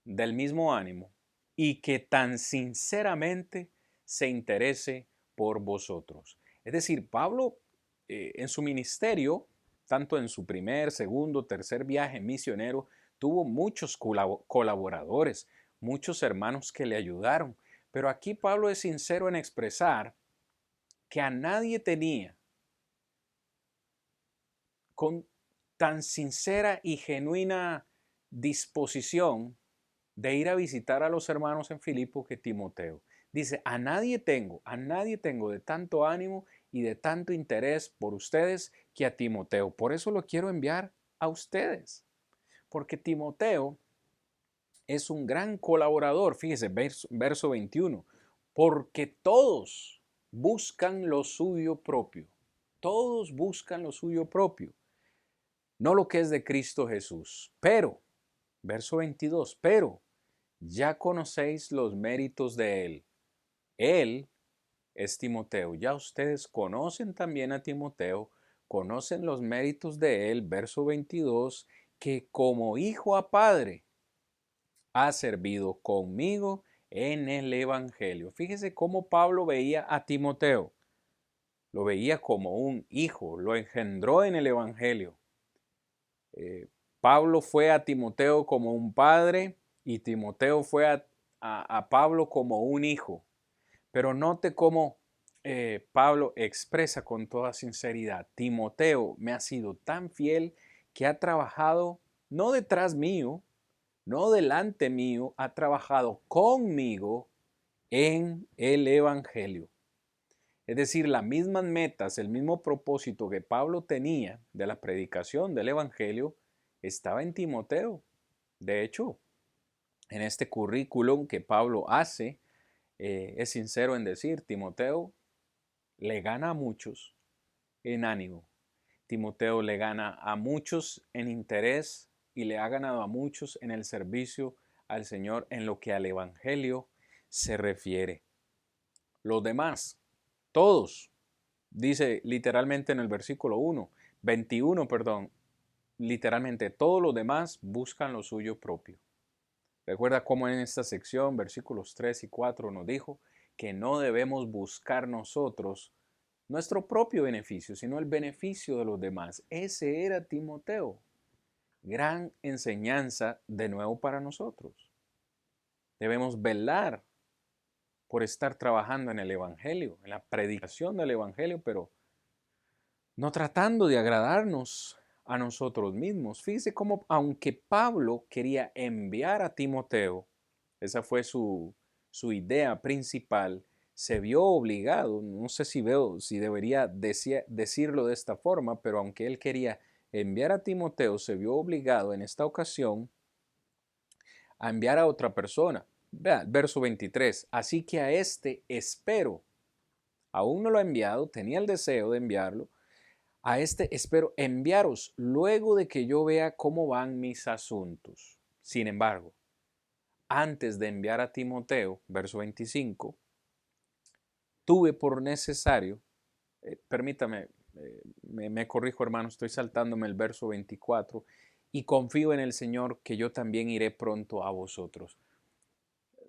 del mismo ánimo y que tan sinceramente se interese por vosotros. Es decir, Pablo en su ministerio, tanto en su primer, segundo, tercer viaje misionero, tuvo muchos colaboradores, muchos hermanos que le ayudaron. Pero aquí Pablo es sincero en expresar que a nadie tenía con tan sincera y genuina disposición de ir a visitar a los hermanos en Filipo que Timoteo. Dice, a nadie tengo de tanto ánimo y de tanto interés por ustedes que a Timoteo. Por eso lo quiero enviar a ustedes. Porque Timoteo es un gran colaborador. Fíjese, verso 21. Porque todos buscan lo suyo propio. Todos buscan lo suyo propio. No lo que es de Cristo Jesús. Pero, verso 22, pero ya conocéis los méritos de Él. Él es Timoteo. Ya ustedes conocen también a Timoteo, conocen los méritos de Él, verso 22, que como hijo a padre ha servido conmigo en el Evangelio. Fíjese cómo Pablo veía a Timoteo. Lo veía como un hijo, lo engendró en el Evangelio. Pablo fue a Timoteo como un padre y Timoteo fue a Pablo como un hijo. Pero note cómo Pablo expresa con toda sinceridad, Timoteo me ha sido tan fiel que ha trabajado no detrás mío, no delante mío, ha trabajado conmigo en el Evangelio. Es decir, las mismas metas, el mismo propósito que Pablo tenía de la predicación del Evangelio estaba en Timoteo. De hecho, en este currículum que Pablo hace, es sincero en decir, Timoteo le gana a muchos en ánimo. Timoteo le gana a muchos en interés y le ha ganado a muchos en el servicio al Señor en lo que al Evangelio se refiere. Los demás, todos, dice literalmente en el versículo 21, perdón, literalmente todos los demás buscan lo suyo propio. Recuerda cómo en esta sección, versículos 3 y 4 nos dijo que no debemos buscar nosotros nuestro propio beneficio, sino el beneficio de los demás. Ese era Timoteo. Gran enseñanza de nuevo para nosotros. Debemos velar por estar trabajando en el Evangelio, en la predicación del Evangelio, pero no tratando de agradarnos a nosotros mismos. Fíjese cómo, aunque Pablo quería enviar a Timoteo, esa fue su idea principal, se vio obligado, no sé si debería decirlo de esta forma, pero aunque él quería enviar a Timoteo, se vio obligado en esta ocasión a enviar a otra persona. Vea, verso 23, así que a este espero, aún no lo ha enviado, tenía el deseo de enviarlo, a este espero enviaros luego de que yo vea cómo van mis asuntos. Sin embargo, antes de enviar a Timoteo, verso 25, tuve por necesario, permítame, me corrijo hermano, estoy saltándome el verso 24, y confío en el Señor que yo también iré pronto a vosotros.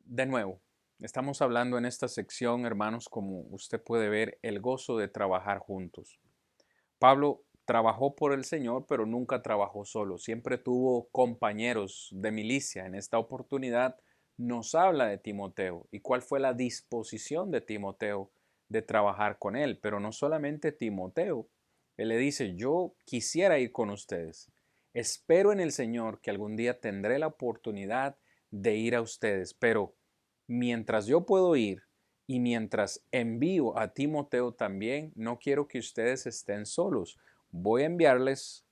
De nuevo, estamos hablando en esta sección, hermanos, como usted puede ver, el gozo de trabajar juntos. Pablo trabajó por el Señor, pero nunca trabajó solo. Siempre tuvo compañeros de milicia. En esta oportunidad nos habla de Timoteo y cuál fue la disposición de Timoteo de trabajar con él. Pero no solamente Timoteo. Él le dice, yo quisiera ir con ustedes. Espero en el Señor que algún día tendré la oportunidad de ir a ustedes. Pero mientras yo puedo ir, y mientras envío a Timoteo también, no quiero que ustedes estén solos. Voy a enviarles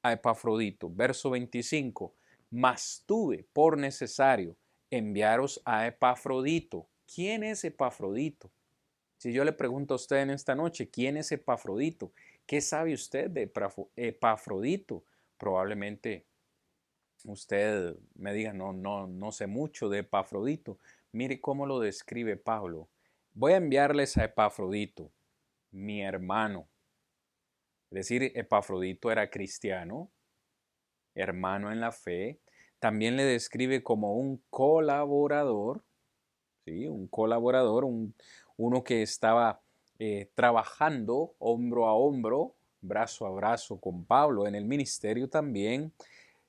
a Epafrodito. Verso 25. Mas tuve por necesario enviaros a Epafrodito. ¿Quién es Epafrodito? Si yo le pregunto a usted en esta noche, ¿quién es Epafrodito? ¿Qué sabe usted de Epafrodito? Probablemente usted me diga, no sé mucho de Epafrodito. Mire cómo lo describe Pablo. Voy a enviarles a Epafrodito, mi hermano. Es decir, Epafrodito era cristiano, hermano en la fe. También le describe como un colaborador, ¿sí? Un colaborador, uno que estaba trabajando hombro a hombro, brazo a brazo con Pablo en el ministerio también.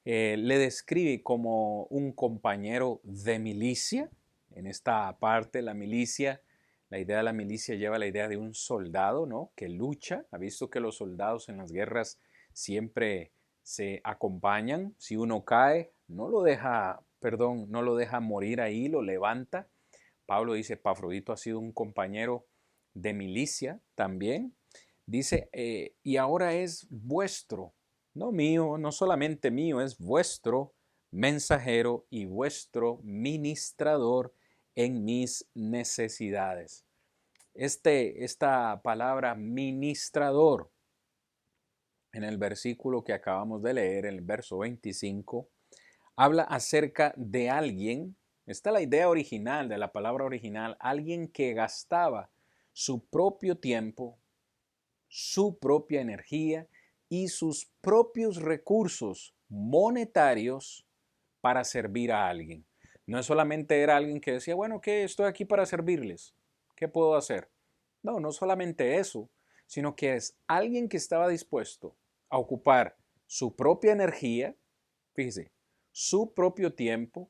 le describe como un compañero de milicia. En esta parte, la milicia, la idea de la milicia lleva la idea de un soldado, ¿no? Que lucha. Ha visto que los soldados en las guerras siempre se acompañan. Si uno cae, no lo deja, perdón, no lo deja morir ahí, lo levanta. Pablo dice, Epafrodito ha sido un compañero de milicia también. Dice, y ahora es vuestro, no mío, no solamente mío, es vuestro mensajero y vuestro ministrador en mis necesidades. Esta palabra ministrador en el versículo que acabamos de leer, en el verso 25, habla acerca de alguien, esta es la idea original de la palabra original, alguien que gastaba su propio tiempo, su propia energía y sus propios recursos monetarios para servir a alguien. No solamente era alguien que decía, bueno, ¿qué? Estoy aquí para servirles. ¿Qué puedo hacer? No, no solamente eso, sino que es alguien que estaba dispuesto a ocupar su propia energía, fíjese, su propio tiempo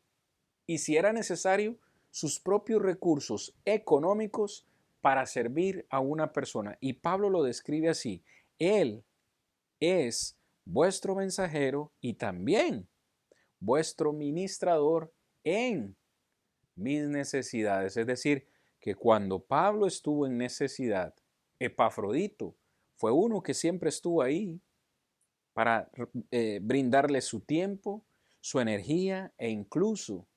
y si era necesario, sus propios recursos económicos para servir a una persona. Y Pablo lo describe así, Él es vuestro mensajero y también vuestro ministrador en mis necesidades. Es decir, que cuando Pablo estuvo en necesidad, Epafrodito fue uno que siempre estuvo ahí para brindarle su tiempo, su energía e incluso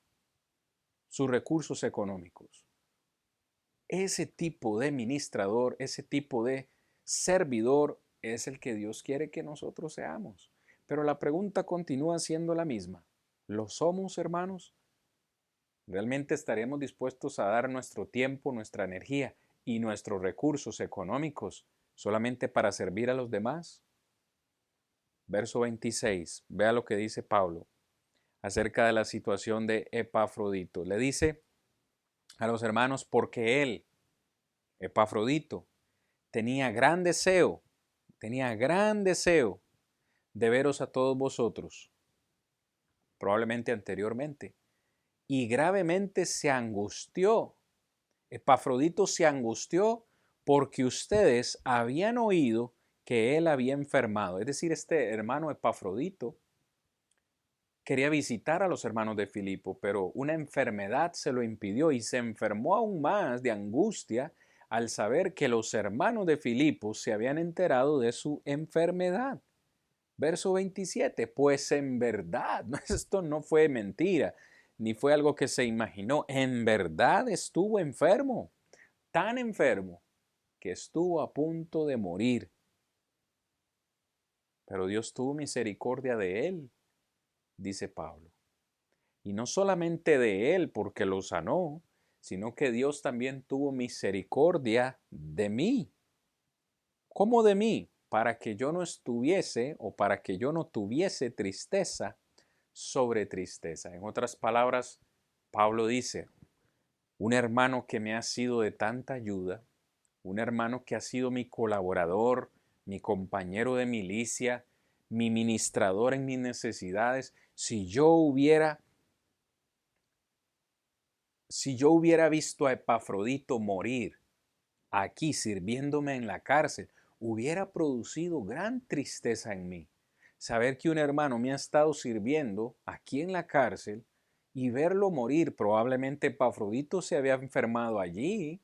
sus recursos económicos. Ese tipo de ministrador, ese tipo de servidor es el que Dios quiere que nosotros seamos. Pero la pregunta continúa siendo la misma. ¿Lo somos, hermanos? ¿Realmente estaremos dispuestos a dar nuestro tiempo, nuestra energía y nuestros recursos económicos solamente para servir a los demás? Verso 26, vea lo que dice Pablo acerca de la situación de Epafrodito. Le dice a los hermanos, porque él, Epafrodito, tenía gran deseo de veros a todos vosotros, probablemente anteriormente, y gravemente se angustió. Epafrodito se angustió porque ustedes habían oído que él había enfermado. Es decir, este hermano Epafrodito quería visitar a los hermanos de Filipo, pero una enfermedad se lo impidió y se enfermó aún más de angustia al saber que los hermanos de Filipo se habían enterado de su enfermedad. Verso 27, pues en verdad, esto no fue mentira, ni fue algo que se imaginó, en verdad estuvo enfermo, tan enfermo que estuvo a punto de morir. Pero Dios tuvo misericordia de él, dice Pablo. Y no solamente de él porque lo sanó, sino que Dios también tuvo misericordia de mí. ¿Cómo de mí? Para que yo no estuviese o para que yo no tuviese tristeza sobre tristeza. En otras palabras, Pablo dice, un hermano que me ha sido de tanta ayuda, un hermano que ha sido mi colaborador, mi compañero de milicia, mi ministrador en mis necesidades, si yo hubiera visto a Epafrodito morir aquí sirviéndome en la cárcel, hubiera producido gran tristeza en mí. Saber que un hermano me ha estado sirviendo aquí en la cárcel y verlo morir, probablemente Epafrodito se había enfermado allí,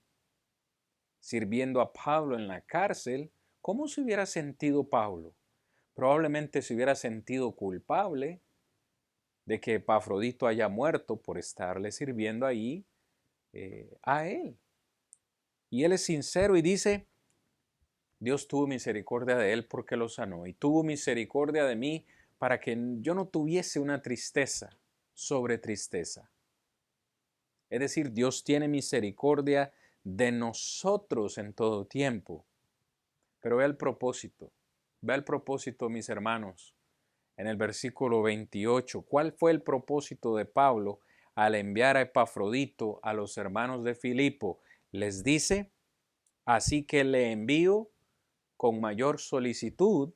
sirviendo a Pablo en la cárcel. ¿Cómo se hubiera sentido Pablo? Probablemente se hubiera sentido culpable de que Epafrodito haya muerto por estarle sirviendo ahí a él. Y él es sincero y dice, Dios tuvo misericordia de él porque lo sanó y tuvo misericordia de mí para que yo no tuviese una tristeza sobre tristeza. Es decir, Dios tiene misericordia de nosotros en todo tiempo. Pero ve el propósito, mis hermanos, en el versículo 28. ¿Cuál fue el propósito de Pablo al enviar a Epafrodito a los hermanos de Filipo? Les dice, así que le envío con mayor solicitud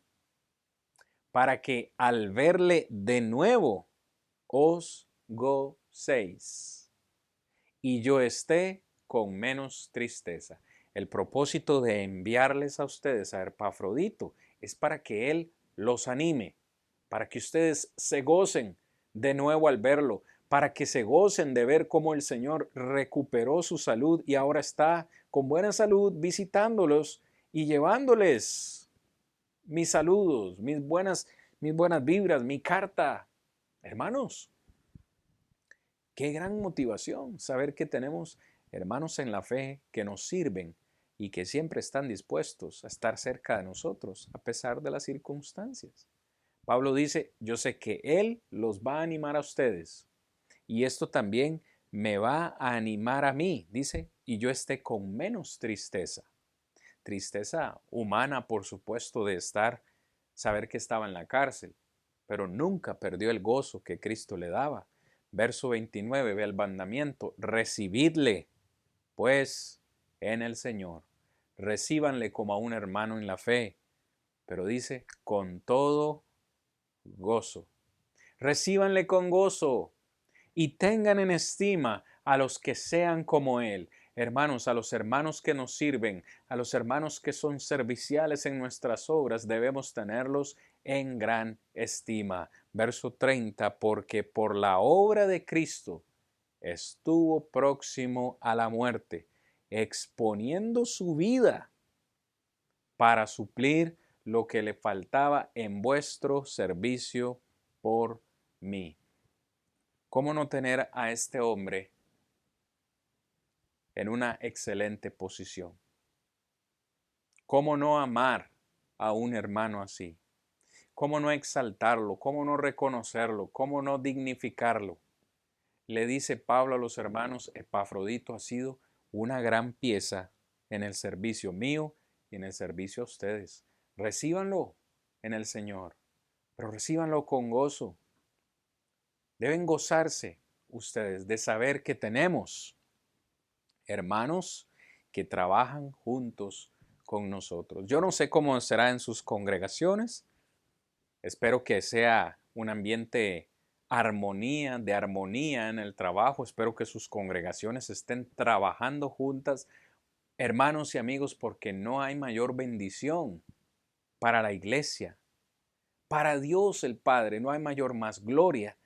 para que al verle de nuevo os gocéis y yo esté con menos tristeza. El propósito de enviarles a ustedes a Epafrodito es para que él los anime, para que ustedes se gocen de nuevo al verlo, para que se gocen de ver cómo el Señor recuperó su salud y ahora está con buena salud visitándolos y llevándoles mis saludos, mis buenas vibras, mi carta. Hermanos, qué gran motivación saber que tenemos hermanos en la fe que nos sirven y que siempre están dispuestos a estar cerca de nosotros a pesar de las circunstancias. Pablo dice, yo sé que Él los va a animar a ustedes y esto también me va a animar a mí, dice, y yo esté con menos tristeza. Tristeza humana, por supuesto, de saber que estaba en la cárcel, pero nunca perdió el gozo que Cristo le daba. Verso 29, ve el mandamiento, recibidle, pues, en el Señor. Recíbanle como a un hermano en la fe, pero dice, con todo gozo. Recíbanle con gozo y tengan en estima a los que sean como Él. Hermanos, a los hermanos que nos sirven, a los hermanos que son serviciales en nuestras obras, debemos tenerlos en gran estima. Verso 30, porque por la obra de Cristo estuvo próximo a la muerte, exponiendo su vida para suplir lo que le faltaba en vuestro servicio por mí. ¿Cómo no tener a este hombre en una excelente posición? ¿Cómo no amar a un hermano así? ¿Cómo no exaltarlo? ¿Cómo no reconocerlo? ¿Cómo no dignificarlo? Le dice Pablo a los hermanos, Epafrodito ha sido una gran pieza en el servicio mío y en el servicio a ustedes. Recíbanlo en el Señor, pero recíbanlo con gozo. Deben gozarse ustedes de saber que tenemos hermanos que trabajan juntos con nosotros. Yo no sé cómo será en sus congregaciones. Espero que sea un ambiente de armonía en el trabajo. Espero que sus congregaciones estén trabajando juntas, hermanos y amigos, porque no hay mayor bendición para la iglesia. Para Dios el Padre no hay más gloria.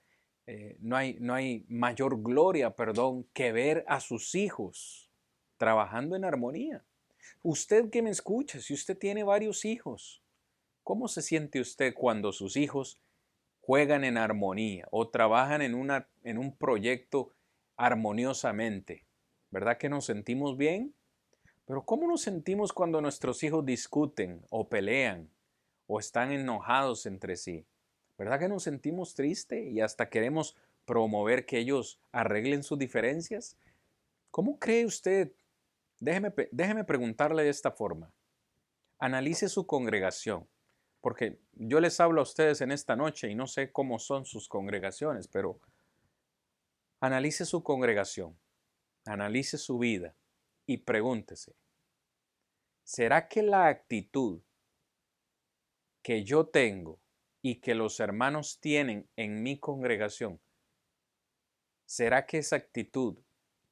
No hay mayor gloria, perdón, que ver a sus hijos trabajando en armonía. Usted que me escucha, si usted tiene varios hijos, ¿cómo se siente usted cuando sus hijos juegan en armonía o trabajan en un proyecto armoniosamente? ¿Verdad que nos sentimos bien? Pero ¿cómo nos sentimos cuando nuestros hijos discuten o pelean o están enojados entre sí? ¿Verdad que nos sentimos tristes y hasta queremos promover que ellos arreglen sus diferencias? ¿Cómo cree usted? Déjeme preguntarle de esta forma. Analice su congregación, porque yo les hablo a ustedes en esta noche y no sé cómo son sus congregaciones, pero analice su congregación, analice su vida y pregúntese, ¿será que la actitud que yo tengo y que los hermanos tienen en mi congregación, será que esa actitud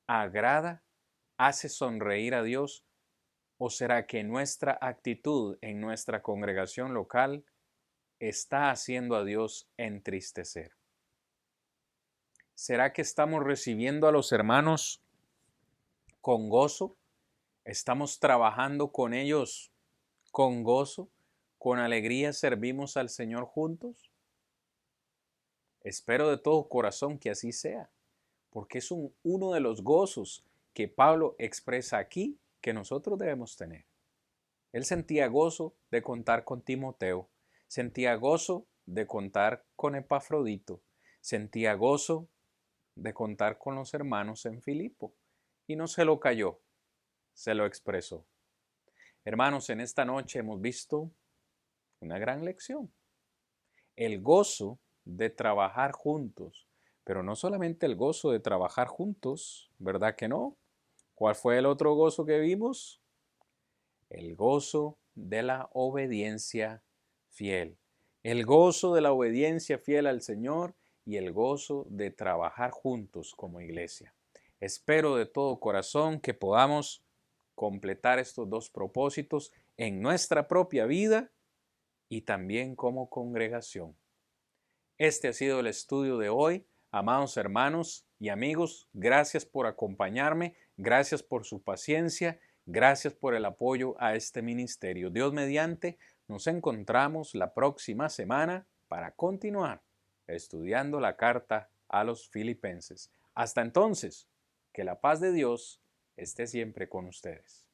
agrada, hace sonreír a Dios? ¿O será que nuestra actitud en nuestra congregación local está haciendo a Dios entristecer? ¿Será que estamos recibiendo a los hermanos con gozo? ¿Estamos trabajando con ellos con gozo? ¿Con alegría servimos al Señor juntos? Espero de todo corazón que así sea, porque es uno de los gozos que Pablo expresa aquí que nosotros debemos tener. Él sentía gozo de contar con Timoteo, sentía gozo de contar con Epafrodito, sentía gozo de contar con los hermanos en Filipo, y no se lo cayó, se lo expresó. Hermanos, en esta noche hemos visto una gran lección. El gozo de trabajar juntos, pero no solamente el gozo de trabajar juntos, ¿verdad que no? ¿Cuál fue el otro gozo que vimos? El gozo de la obediencia fiel. el gozo de la obediencia fiel al Señor y el gozo de trabajar juntos como iglesia. Espero de todo corazón que podamos completar estos dos propósitos en nuestra propia vida y también como congregación. Este ha sido el estudio de hoy. Amados hermanos y amigos, gracias por acompañarme, gracias por su paciencia, gracias por el apoyo a este ministerio. Dios mediante, nos encontramos la próxima semana para continuar estudiando la carta a los Filipenses. Hasta entonces, que la paz de Dios esté siempre con ustedes.